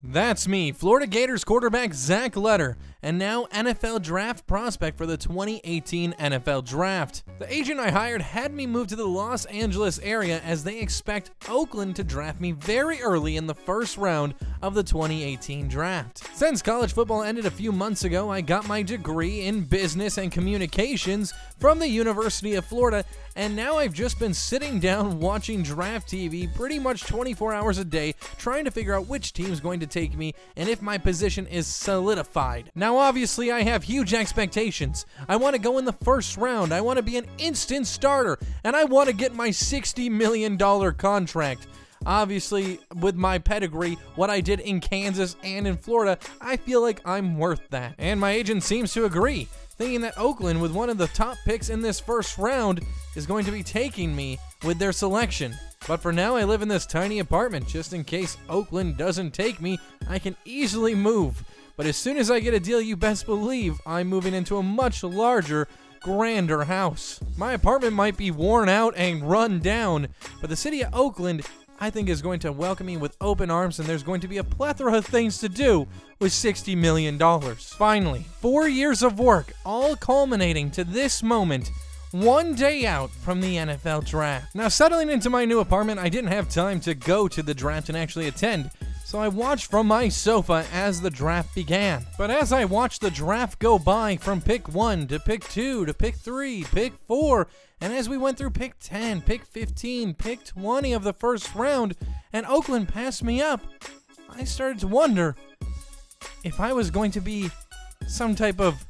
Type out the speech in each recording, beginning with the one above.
That's me, Florida Gators quarterback Zach Letter, and now NFL draft prospect for the 2018 NFL Draft. The agent I hired had me move to the Los Angeles area as they expect Oakland to draft me very early in the first round of the 2018 Draft. Since college football ended a few months ago, I got my degree in business and communications from the University of Florida, and now I've just been sitting down watching draft TV pretty much 24 hours a day, trying to figure out which team's going to take me and if my position is solidified. Now obviously I have huge expectations. I want to go in the first round, I want to be an instant starter, and I want to get my $60 million contract. Obviously, with my pedigree, what I did in Kansas and in Florida, I feel like I'm worth that. And my agent seems to agree, thinking that Oakland, with one of the top picks in this first round, is going to be taking me with their selection. But for now, I live in this tiny apartment. Just in case Oakland doesn't take me, I can easily move. But as soon as I get a deal, you best believe I'm moving into a much larger, grander house. My apartment might be worn out and run down, but the city of Oakland, I think, is going to welcome me with open arms, and there's going to be a plethora of things to do with $60 million. Finally, 4 years of work, all culminating to this moment, one day out from the NFL Draft. Now, settling into my new apartment, I didn't have time to go to the draft and actually attend, so I watched from my sofa as the draft began. But as I watched the draft go by from pick 1 to pick 2 to pick 3, pick 4, and as we went through pick 10, pick 15, pick 20 of the first round, and Oakland passed me up, I started to wonder if I was going to be some type of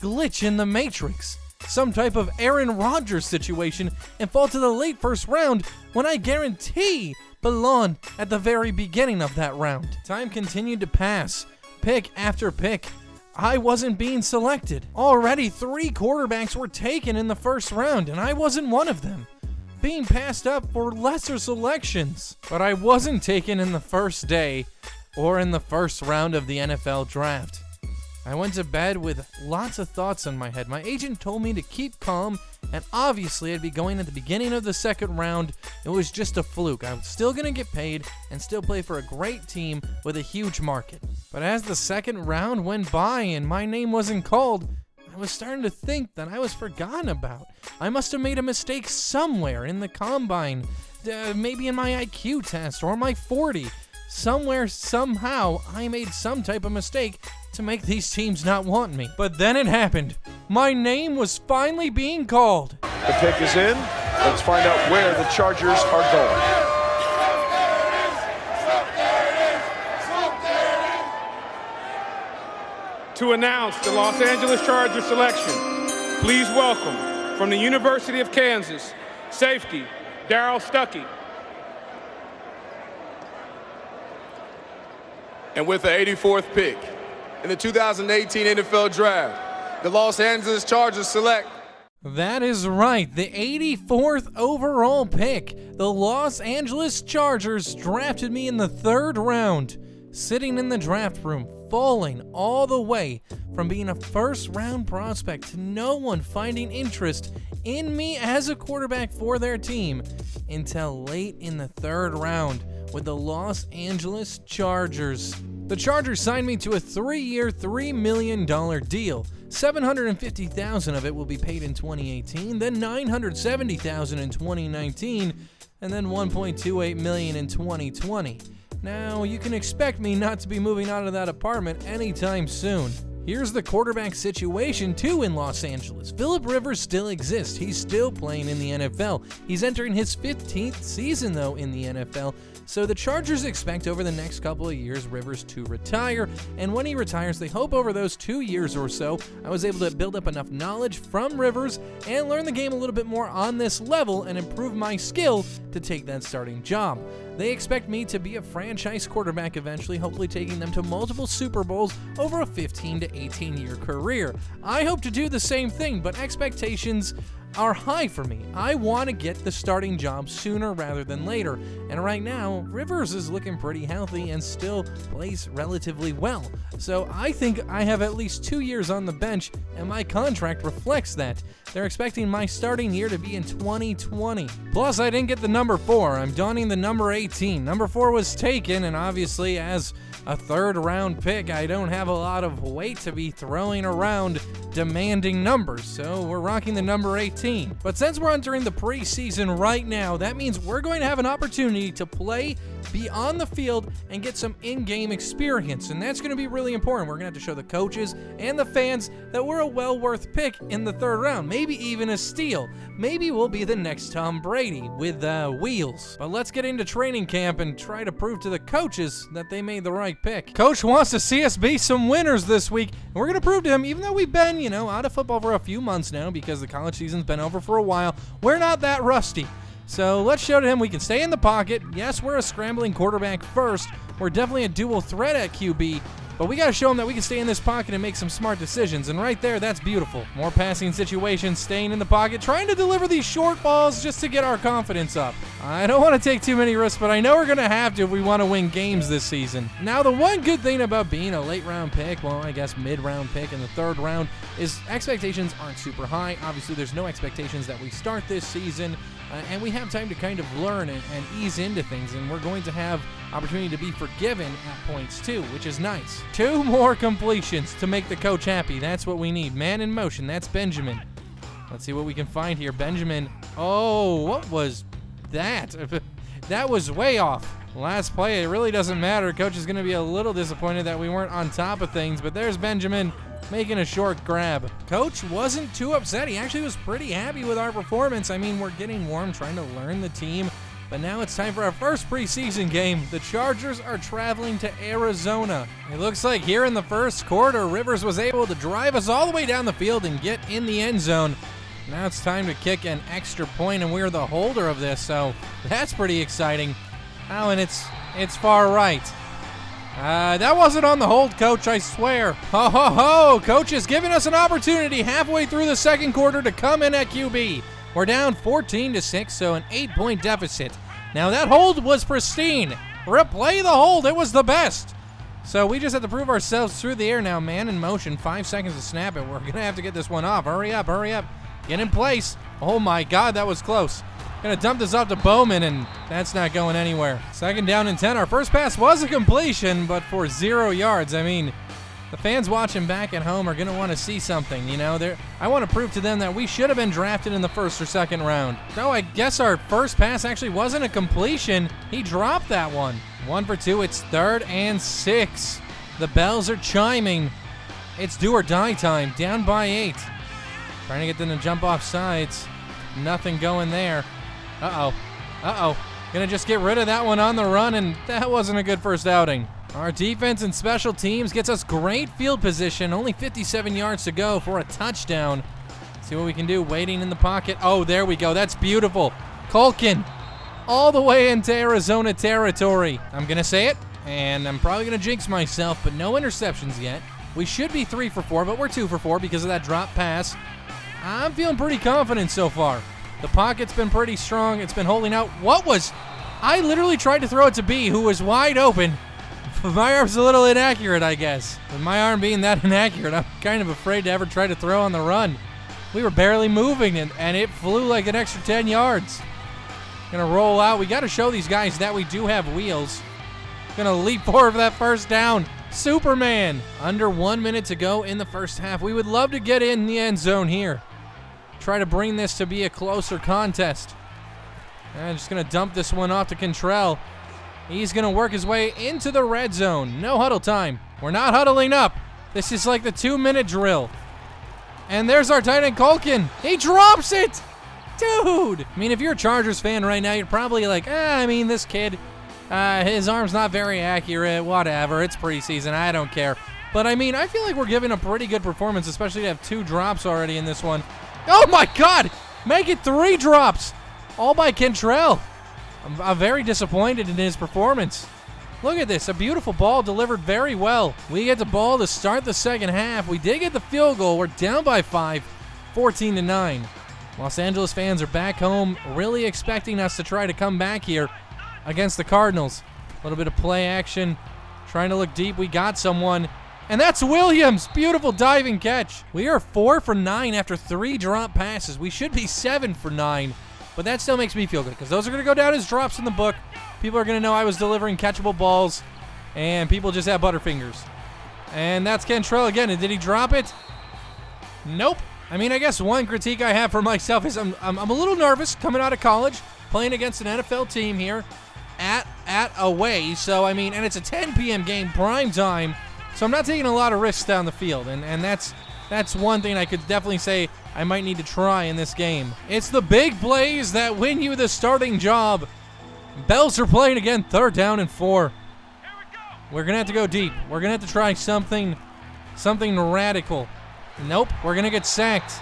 glitch in the Matrix, some type of Aaron Rodgers situation, and fall to the late first round when I guarantee belong at the very beginning of that round. Time continued to pass, pick after pick. I wasn't being selected. Already 3 quarterbacks were taken in the first round, and I wasn't one of them, being passed up for lesser selections. But I wasn't taken in the first day or in the first round of the NFL Draft. I went to bed with lots of thoughts in my head. My agent told me to keep calm, and obviously I'd be going at the beginning of the second round. It was just a fluke. I was still going to get paid and still play for a great team with a huge market. But as the second round went by and my name wasn't called, I was starting to think that I was forgotten about. I must have made a mistake somewhere in the combine, maybe in my IQ test or my 40. Somewhere, somehow, I made some type of mistake to make these teams not want me. But then it happened. My name was finally being called. The pick is in. Let's find out where the Chargers are going. To announce the Los Angeles Chargers selection, please welcome from the University of Kansas, safety, Darryl Stuckey. And with the 84th pick in the 2018 NFL Draft, the Los Angeles Chargers select. That is right, the 84th overall pick. The Los Angeles Chargers drafted me in the third round, sitting in the draft room, falling all the way from being a first-round prospect to no one finding interest in me as a quarterback for their team until late in the third round with the Los Angeles Chargers. The Chargers signed me to a 3-year, $3 million deal. $750,000 of it will be paid in 2018, then $970,000 in 2019, and then $1.28 million in 2020. Now, you can expect me not to be moving out of that apartment anytime soon. Here's the quarterback situation, too, in Los Angeles. Phillip Rivers still exists. He's still playing in the NFL. He's entering his 15th season, though, in the NFL. So the Chargers expect over the next couple of years Rivers to retire, and when he retires, they hope over those 2 years or so, I was able to build up enough knowledge from Rivers and learn the game a little bit more on this level and improve my skill to take that starting job. They expect me to be a franchise quarterback eventually, hopefully taking them to multiple Super Bowls over a 15 to 18 year career. I hope to do the same thing, but expectations are high for me. I want to get the starting job sooner rather than later, and right now, Rivers is looking pretty healthy and still plays relatively well. So I think I have at least 2 years on the bench, and my contract reflects that. They're expecting my starting year to be in 2020. Plus, I didn't get the number 4. I'm donning the number 18. Number 4 was taken, and obviously, as a third-round pick, I don't have a lot of weight to be throwing around demanding numbers, so we're rocking the number 18. But since we're entering the preseason right now, that means we're going to have an opportunity to play, be on the field, and get some in-game experience, and that's going to be really important. We're going to have to show the coaches and the fans that we're a well-worth pick in the third round, maybe even a steal. Maybe we'll be the next Tom Brady with wheels. But let's get into training camp and try to prove to the coaches that they made the right pick. Coach wants to see us be some winners this week, and we're going to prove to him, even though we've been, out of football for a few months now because the college season's been over for a while, we're not that rusty. So let's show to him we can stay in the pocket. Yes, we're a scrambling quarterback first. We're definitely a dual threat at QB, but we got to show him that we can stay in this pocket and make some smart decisions, and right there, that's beautiful. More passing situations, staying in the pocket, trying to deliver these short balls just to get our confidence up. I don't want to take too many risks, but I know we're going to have to if we want to win games this season. Now, the one good thing about being a late-round pick, well, I guess mid-round pick in the third round, is expectations aren't super high. Obviously, there's no expectations that we start this season, and we have time to kind of learn and ease into things, and we're going to have opportunity to be forgiven at points too, which is nice. 2 more completions to make the coach happy. That's what we need. Man in motion. That's Benjamin. Let's see what we can find here. Benjamin. Oh, what was that? That was way off. Last play, it really doesn't matter. Coach is going to be a little disappointed that we weren't on top of things, but there's Benjamin making a short grab. Coach wasn't too upset. He actually was pretty happy with our performance. I mean, we're getting warm, trying to learn the team. But now it's time for our first preseason game. The Chargers are traveling to Arizona. It looks like here in the first quarter, Rivers was able to drive us all the way down the field and get in the end zone. Now it's time to kick an extra point, and we're the holder of this, so that's pretty exciting. Oh, and it's far right. That wasn't on the hold, Coach, I swear. Ho, ho, ho! Coach is giving us an opportunity halfway through the second quarter to come in at QB. We're down 14-6, so an 8-point deficit. Now that hold was pristine. Replay the hold, it was the best. So we just have to prove ourselves through the air now. Man in motion, 5 seconds to snap it. We're gonna have to get this one off. Hurry up, hurry up. Get in place. Oh my God, that was close. Gonna dump this off to Bowman, and that's not going anywhere. 2nd down and 10. Our first pass was a completion, but for 0 yards. I mean, the fans watching back at home are going to want to see something, I want to prove to them that we should have been drafted in the 1st or 2nd round. So I guess our first pass actually wasn't a completion. He dropped that one. 1 for 2. It's 3rd and 6. The bells are chiming. It's do or die time. Down by 8. Trying to get them to jump off sides. Nothing going there. Uh-oh. Uh-oh. Gonna just get rid of that one on the run, and that wasn't a good first outing. Our defense and special teams gets us great field position. Only 57 yards to go for a touchdown. See what we can do. Waiting in the pocket. Oh, there we go. That's beautiful. Culkin all the way into Arizona territory. I'm going to say it, and I'm probably going to jinx myself, but no interceptions yet. We should be 3 for 4, but we're 2 for 4 because of that drop pass. I'm feeling pretty confident so far. The pocket's been pretty strong. It's been holding out. I literally tried to throw it to B, who was wide open. My arm's a little inaccurate, I guess. With my arm being that inaccurate, I'm kind of afraid to ever try to throw on the run. We were barely moving, and it flew like an extra 10 yards. Gonna roll out. We got to show these guys that we do have wheels. Gonna leap forward for that first down. Superman. Under 1 minute to go in the first half. We would love to get in the end zone here. Try to bring this to be a closer contest. I'm just gonna dump this one off to Cantrell. He's going to work his way into the red zone. No huddle time. We're not huddling up. This is like the 2-minute drill. And there's our tight end, Culkin. He drops it. Dude. I mean, if you're a Chargers fan right now, you're probably like, this kid, his arm's not very accurate. Whatever. It's preseason. I don't care. But, I feel like we're giving a pretty good performance, especially to have 2 drops already in this one. Oh, my God. Make it 3 drops. All by Cantrell. I'm very disappointed in his performance. Look at this, a beautiful ball delivered very well. We get the ball to start the second half. We did get the field goal. We're down by 5, 14-9. Los Angeles fans are back home, really expecting us to try to come back here against the Cardinals. A little bit of play action, trying to look deep. We got someone, and that's Williams. Beautiful diving catch. We are 4 for 9 after 3 drop passes. We should be 7 for 9, but that still makes me feel good because those are going to go down as drops in the book. People are going to know I was delivering catchable balls, and people just have butterfingers. And that's Cantrell again. And did he drop it? Nope. I mean, I guess one critique I have for myself is I'm a little nervous coming out of college, playing against an NFL team here at away. So, I mean, and it's a 10 p.m. game, prime time. So I'm not taking a lot of risks down the field. And that's one thing I could definitely say I might need to try in this game. It's the big plays that win you the starting job. Bells are playing again, 3rd down and 4. We're going to have to go deep. We're going to have to try something radical. Nope, we're going to get sacked.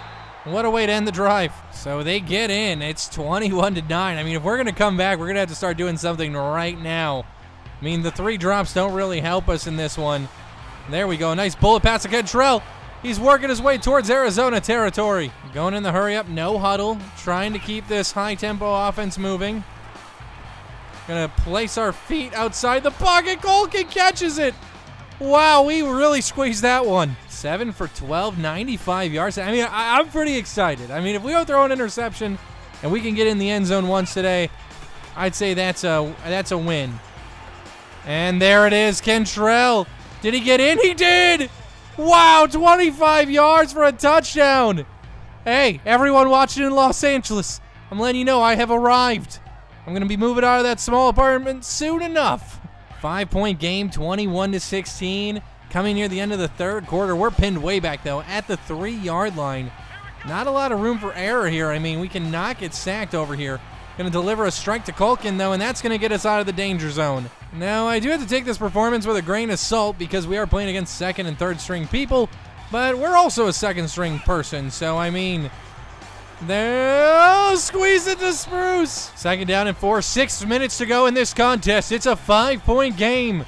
What a way to end the drive. So they get in. It's 21-9. I mean, if we're going to come back, we're going to have to start doing something right now. I mean, the 3 drops don't really help us in this one. There we go. Nice bullet pass to Cantrell. He's working his way towards Arizona territory. Going in the hurry up, no huddle. Trying to keep this high-tempo offense moving. Gonna place our feet outside the pocket. Colkin catches it. Wow, we really squeezed that one. 7 for 12, 95 yards. I mean, I'm pretty excited. I mean, if we don't throw an interception and we can get in the end zone once today, I'd say that's a win. And there it is, Cantrell. Did he get in? He did. Wow, 25 yards for a touchdown. Hey, everyone watching in Los Angeles, I'm letting you know I have arrived. I'm going to be moving out of that small apartment soon enough. 5-point game, 21-16. Coming near the end of the 3rd quarter. We're pinned way back, though, at the 3-yard line. Not a lot of room for error here. I mean, we cannot get sacked over here. Going to deliver a strike to Colkin, though, and that's going to get us out of the danger zone. Now, I do have to take this performance with a grain of salt because we are playing against 2nd and 3rd string people, but we're also a 2nd string person, so, I mean... There, squeeze it to Spruce. 2nd down and 4, 6 minutes to go in this contest. It's a 5-point game.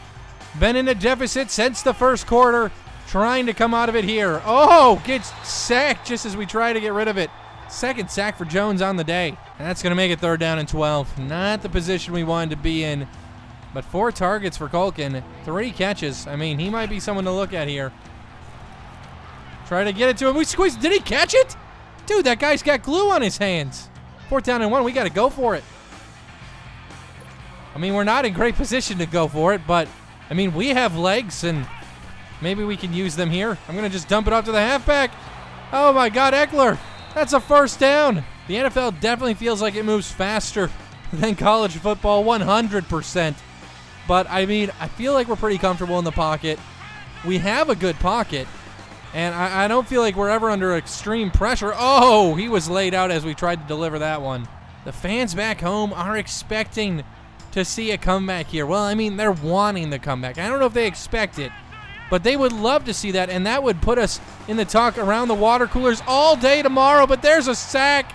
Been in a deficit since the 1st quarter. Trying to come out of it here. Oh, gets sacked just as we try to get rid of it. 2nd sack for Jones on the day. That's going to make it 3rd down and 12. Not the position we wanted to be in. But 4 targets for Colkin. 3 catches. I mean, he might be someone to look at here. Try to get it to him. We squeezed. Did he catch it? Dude, that guy's got glue on his hands. 4th down and 1, we got to go for it. I mean, we're not in great position to go for it, but, I mean, we have legs, and maybe we can use them here. I'm going to just dump it off to the halfback. Oh, my God, Eckler. That's a 1st down. The NFL definitely feels like it moves faster than college football, 100%. But, I mean, I feel like we're pretty comfortable in the pocket. We have a good pocket. And I don't feel like we're ever under extreme pressure. Oh, he was laid out as we tried to deliver that one. The fans back home are expecting to see a comeback here. Well, I mean, they're wanting the comeback. I don't know if they expect it, but they would love to see that, and that would put us in the talk around the water coolers all day tomorrow. But there's a sack.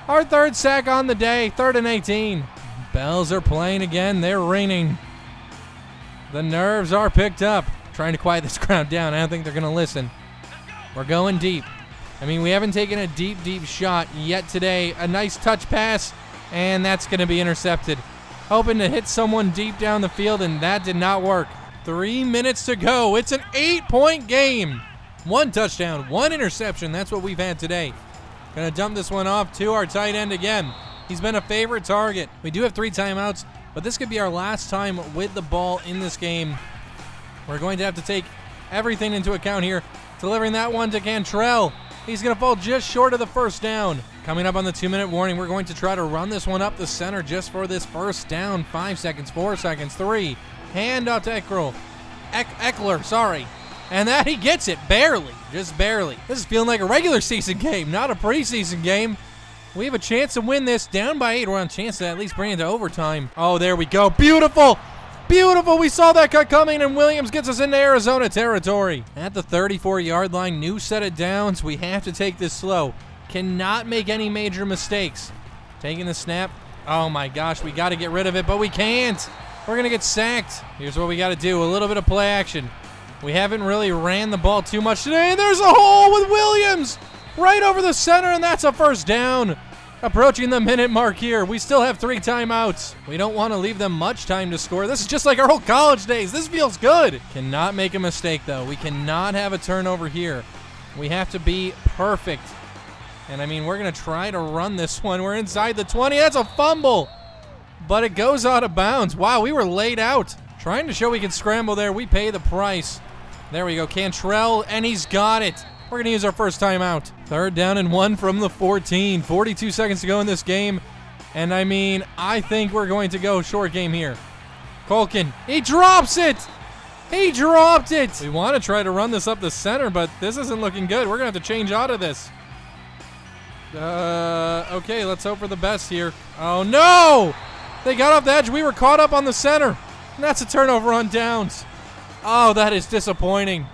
Our 3rd sack on the day, 3rd and 18. Bells are playing again. They're ringing. The nerves are picked up. Trying to quiet this crowd down. I don't think they're going to listen. We're going deep. I mean, we haven't taken a deep shot yet today. A nice touch pass, and that's going to be intercepted. Hoping to hit someone deep down the field, and that did not work. 3 minutes to go. It's an 8-point game. 1 touchdown, 1 interception. That's what we've had today. Going to dump this one off to our tight end again. He's been a favorite target. We do have 3 timeouts, but this could be our last time with the ball in this game. We're going to have to take everything into account here. Delivering that one to Cantrell. He's going to fall just short of the 1st down. Coming up on the 2-minute warning, we're going to try to run this one up the center just for this 1st down. 5 seconds, 4 seconds, 3. Hand off to Eckler, sorry. And that he gets it, barely, just barely. This is feeling like a regular season game, not a preseason game. We have a chance to win this. Down by 8, we're on a chance to at least bring it to overtime. Oh, there we go. Beautiful. Beautiful. We saw that cut coming, and Williams gets us into Arizona territory. At the 34-yard line, new set of downs. We have to take this slow. Cannot make any major mistakes. Taking the snap. Oh, my gosh. We got to get rid of it, but we can't. We're going to get sacked. Here's what we got to do. A little bit of play action. We haven't really ran the ball too much today. There's a hole with Williams. right over the center, and that's a first down. Approaching the minute mark here. We still have 3 timeouts. We don't want to leave them much time to score. This is just like our old college days. This feels good. Cannot make a mistake, though. We cannot have a turnover here. We have to be perfect. And, I mean, we're going to try to run this one. We're inside the 20. That's a fumble. But it goes out of bounds. Wow, we were laid out. Trying to show we can scramble there. We pay the price. There we go. Cantrell, and he's got it. We're going to use our first timeout. 3rd down and 1 from the 14. 42 seconds to go in this game. And, I mean, I think we're going to go short game here. Culkin, he drops it. He dropped it. We want to try to run this up the center, but this isn't looking good. We're going to have to change out of this. Okay, let's hope for the best here. Oh, no. They got off the edge. We were caught up on the center. And that's a turnover on downs. Oh, that is disappointing.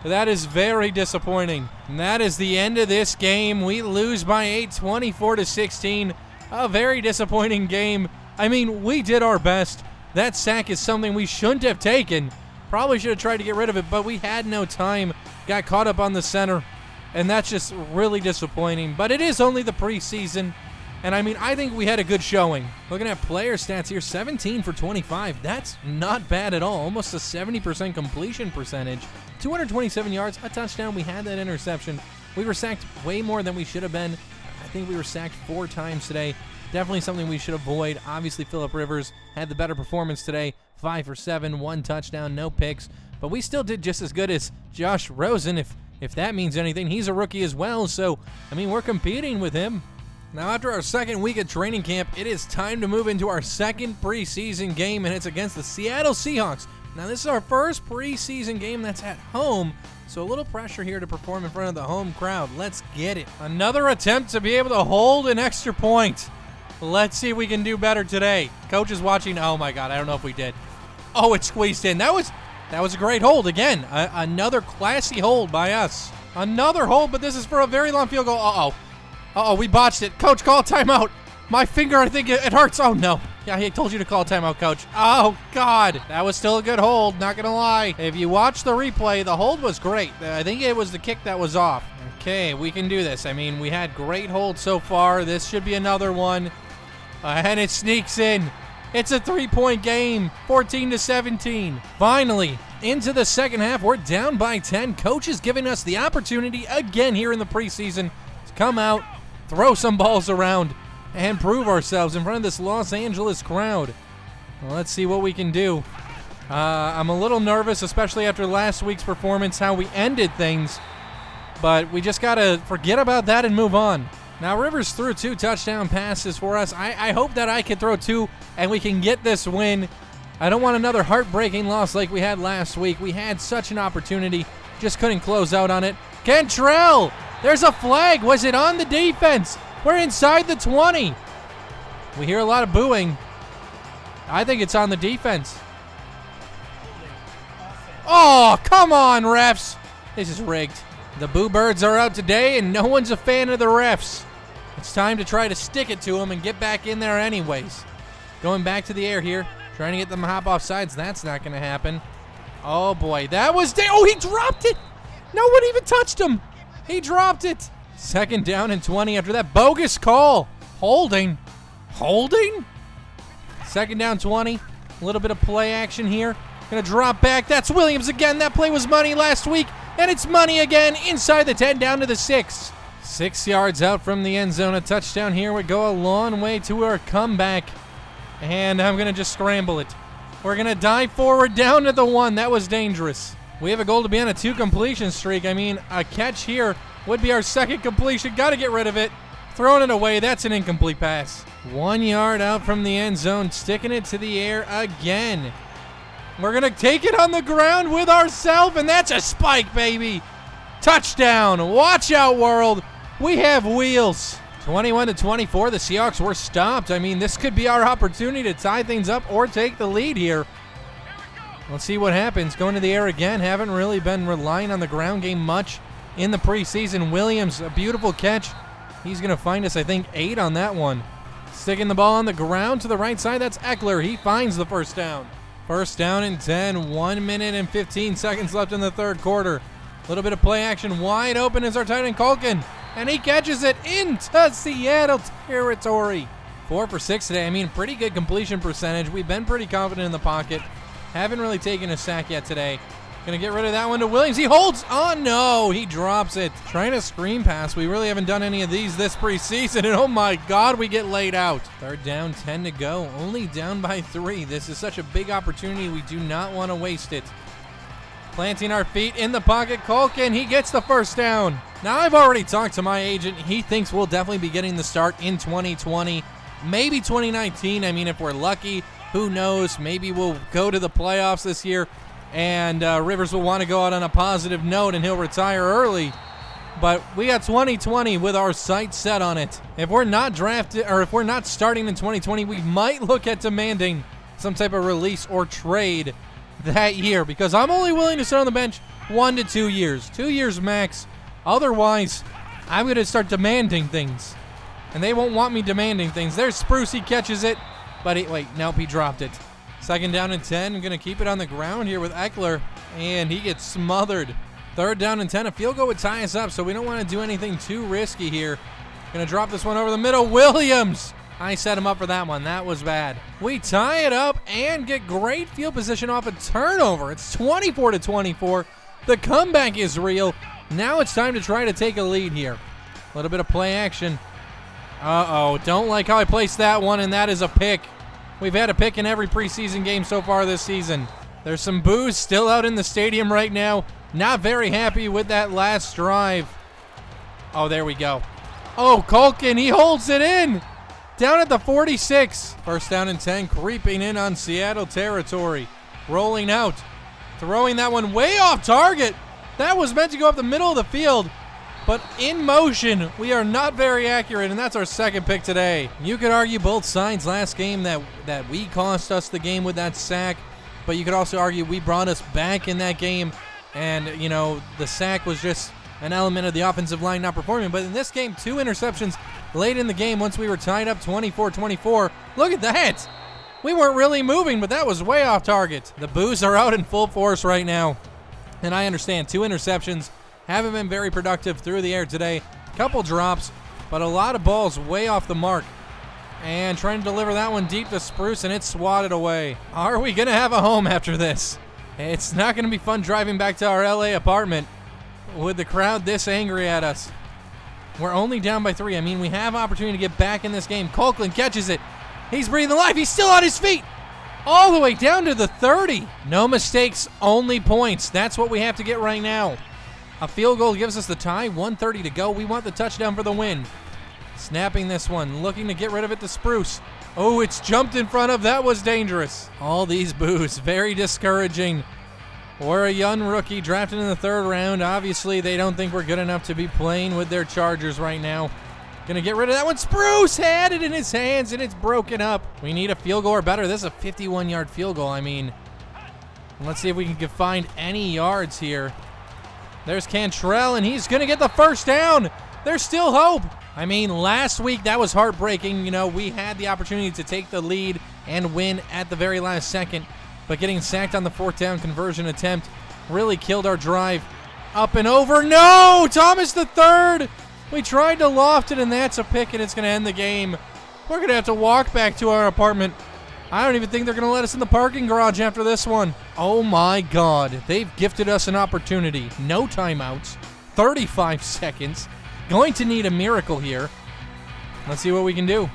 That is very disappointing. And that is the end of this game. We lose by 8, 24-16. A very disappointing game. I mean, we did our best. That sack is something we shouldn't have taken. Probably should have tried to get rid of it, but we had no time. Got caught up on the center. And that's just really disappointing. But it is only the preseason. And, I mean, I think we had a good showing. Looking at player stats here, 17 for 25. That's not bad at all. Almost a 70% completion percentage. 227 yards, a touchdown. We had that interception. We were sacked way more than we should have been. I think we were sacked 4 times today. Definitely something we should avoid. Obviously, Phillip Rivers had the better performance today. 5 for 7, 1 touchdown, no picks. But we still did just as good as Josh Rosen, if that means anything. He's a rookie as well, so, I mean, we're competing with him. Now, after our second week at training camp, it is time to move into our second preseason game, and it's against the Seattle Seahawks. Now, this is our first preseason game that's at home, so a little pressure here to perform in front of the home crowd. Let's get it. Another attempt to be able to hold an extra point. Let's see if we can do better today. Coach is watching. Oh, my God, I don't know if we did. Oh, it squeezed in. That was a great hold. Again, another classy hold by us. Another hold, but this is for a very long field goal. Uh-oh. Uh-oh, we botched it. Coach, call a timeout. My finger, I think it hurts. Oh, no. Yeah, he told you to call a timeout, Coach. Oh, God. That was still a good hold, not going to lie. If you watch the replay, the hold was great. I think it was the kick that was off. Okay, we can do this. I mean, we had great holds so far. This should be another one. And it sneaks in. It's a 3-point game, 14-17. Finally, into the second half, we're down by 10. Coach is giving us the opportunity again here in the preseason to come out, throw some balls around, and prove ourselves in front of this Los Angeles crowd. Well, let's see what we can do. I'm a little nervous, especially after last week's performance, how we ended things. But we just got to forget about that and move on. Now, Rivers threw 2 touchdown passes for us. I hope that I can throw 2 and we can get this win. I don't want another heartbreaking loss like we had last week. We had such an opportunity, just couldn't close out on it. Cantrell! There's a flag. Was it on the defense? We're inside the 20. We hear a lot of booing. I think it's on the defense. Oh, come on, refs. This is rigged. The Boo Birds are out today, and no one's a fan of the refs. It's time to try to stick it to them and get back in there anyways. Going back to the air here. Trying to get them to hop off sides. That's not going to happen. Oh, boy. That was... Oh, he dropped it. No one even touched him. He dropped it. 2nd down and 20 after that bogus call. Holding. Holding? 2nd down 20. A little bit of play action here. Going to drop back. That's Williams again. That play was money last week. And it's money again inside the 10 down to the 6. 6 yards out from the end zone. A touchdown here would go a long way to our comeback. And I'm going to just scramble it. We're going to dive forward down to the 1. That was dangerous. We have a goal to be on a 2 completion streak. I mean, a catch here would be our 2nd completion. Got to get rid of it. Throwing it away. That's an incomplete pass. 1 yard out from the end zone. Sticking it to the air again. We're going to take it on the ground with ourselves, and that's a spike, baby. Touchdown. Watch out, world. We have wheels. 21-24, the Seahawks were stopped. I mean, this could be our opportunity to tie things up or take the lead here. Let's see what happens. Going to the air again. Haven't really been relying on the ground game much in the preseason. Williams, a beautiful catch. He's going to find us, I think, 8 on that one. Sticking the ball on the ground to the right side. That's Eckler. He finds the first down. First down and 10. 1 minute and 15 seconds left in the third quarter. A little bit of play action. Wide open is our tight end, Culkin. and he catches it into Seattle territory. 4 for 6 today. I mean, pretty good completion percentage. We've been pretty confident in the pocket. Haven't really taken a sack yet today. Gonna get rid of that one to Williams. He holds. Oh no, he drops it. Trying to screen pass. We really haven't done any of these this preseason, and oh my God, we get laid out. 3rd down, 10 to go. Only down by 3. This is such a big opportunity. We do not want to waste it. Planting our feet in the pocket. Culkin, he gets the 1st down. Now, I've already talked to my agent. He thinks we'll definitely be getting the start in 2020, maybe 2019. I mean, if we're lucky, who knows? Maybe we'll go to the playoffs this year, and Rivers will want to go out on a positive note, and he'll retire early. But we got 2020 with our sights set on it. If we're not drafted, or if we're not starting in 2020, we might look at demanding some type of release or trade that year, because I'm only willing to sit on the bench 1 to 2 years. 2 years max. Otherwise, I'm going to start demanding things, and they won't want me demanding things. There's Spruce. He catches it, but nope, he dropped it. 2nd down and 10. I'm going to keep it on the ground here with Eckler, and he gets smothered. 3rd down and 10. A field goal would tie us up, so we don't want to do anything too risky here. Going to drop this one over the middle. Williams. I set him up for that one. That was bad. We tie it up and get great field position off a turnover. It's 24 to 24. The comeback is real. Now it's time to try to take a lead here. A little bit of play action. Uh-oh. Don't like how I placed that one, and that is a pick. We've had a pick in every preseason game so far this season. There's some boos still out in the stadium right now. Not very happy with that last drive. Oh, there we go. Oh, Culkin, he holds it in. Down at the 46. 1st down and 10, creeping in on Seattle territory. Rolling out. Throwing that one way off target. That was meant to go up the middle of the field. But in motion, we are not very accurate, and that's our 2nd pick today. You could argue both sides last game that we cost us the game with that sack, but you could also argue we brought us back in that game, and, you know, the sack was just an element of the offensive line not performing. But in this game, 2 interceptions late in the game once we were tied up 24-24. Look at that. We weren't really moving, but that was way off target. The boos are out in full force right now, and I understand 2 interceptions. Haven't been very productive through the air today. Couple drops, but a lot of balls way off the mark. And trying to deliver that one deep to Spruce, and it's swatted away. Are we going to have a home after this? It's not going to be fun driving back to our LA apartment with the crowd this angry at us. We're only down by 3. I mean, we have opportunity to get back in this game. Culkin catches it. He's breathing life. He's still on his feet. All the way down to the 30. No mistakes, only points. That's what we have to get right now. A field goal gives us the tie, 1:30 to go. We want the touchdown for the win. Snapping this one, looking to get rid of it to Spruce. Oh, it's jumped in front of. That was dangerous. All these boos, very discouraging. We're a young rookie drafted in the 3rd round. Obviously, they don't think we're good enough to be playing with their Chargers right now. Gonna get rid of that one. Spruce had it in his hands, and it's broken up. We need a field goal or better. This is a 51-yard field goal. I mean, let's see if we can find any yards here. There's Cantrell, and he's going to get the 1st down. There's still hope. I mean, last week, that was heartbreaking. You know, we had the opportunity to take the lead and win at the very last second, but getting sacked on the 4th down conversion attempt really killed our drive. Up and over. No! Thomas the 3rd. We tried to loft it, and that's a pick, and it's going to end the game. We're going to have to walk back to our apartment. I don't even think they're going to let us in the parking garage after this one. Oh, my God. They've gifted us an opportunity. No timeouts. 35 seconds. Going to need a miracle here. Let's see what we can do.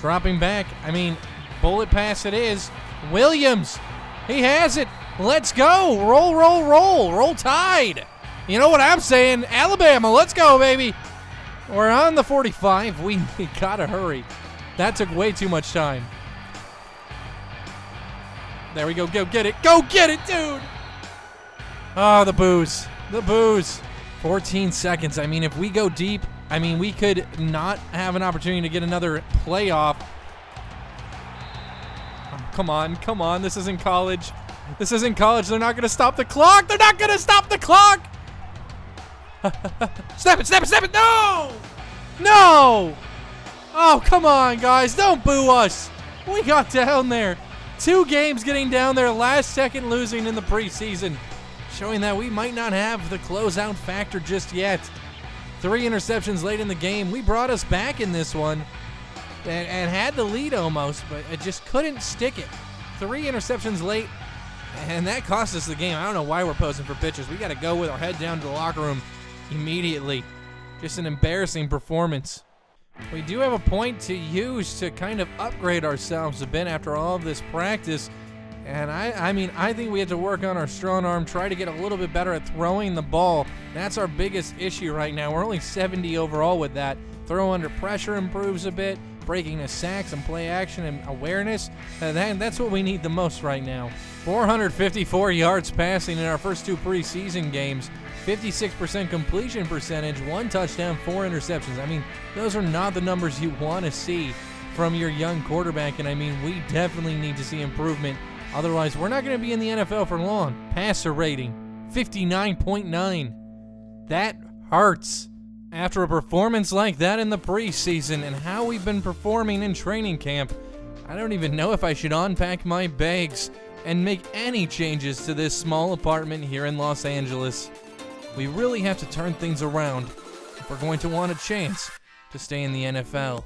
Dropping back. I mean, bullet pass it is. Williams. He has it. Let's go. Roll, roll, roll. Roll Tide. You know what I'm saying? Alabama, let's go, baby. We're on the 45. We got to hurry. That took way too much time. There we go. Go get it. Go get it, dude. Oh, the boos. The boos. 14 seconds. I mean, if we go deep, I mean, we could not have an opportunity to get another playoff. Oh, come on. Come on. This isn't college. This isn't college. They're not going to stop the clock. They're not going to stop the clock. Snap it. Snap it. Snap it. No. No. Oh, come on, guys. Don't boo us. We got down there. 2 games getting down there, last second losing in the preseason, showing that we might not have the closeout factor just yet. 3 interceptions late in the game. We brought us back in this one and had the lead almost, but it just couldn't stick it. 3 interceptions late, and that cost us the game. I don't know why we're posing for pitchers. We got to go with our head down to the locker room immediately. Just an embarrassing performance. We do have a point to use to kind of upgrade ourselves a bit after all of this practice. And I think we have to work on our strong arm, try to get a little bit better at throwing the ball. That's our biggest issue right now. We're only 70 overall with that. Throw under pressure improves a bit. Breaking the sacks and play action and awareness. That's what we need the most right now. 454 yards passing in our first 2 preseason games. 56% completion percentage, 1 touchdown, 4 interceptions. I mean, those are not the numbers you want to see from your young quarterback, and I mean, we definitely need to see improvement. Otherwise, we're not going to be in the NFL for long. Passer rating, 59.9. That hurts. After a performance like that in the preseason and how we've been performing in training camp, I don't even know if I should unpack my bags and make any changes to this small apartment here in Los Angeles. We really have to turn things around if we're going to want a chance to stay in the NFL.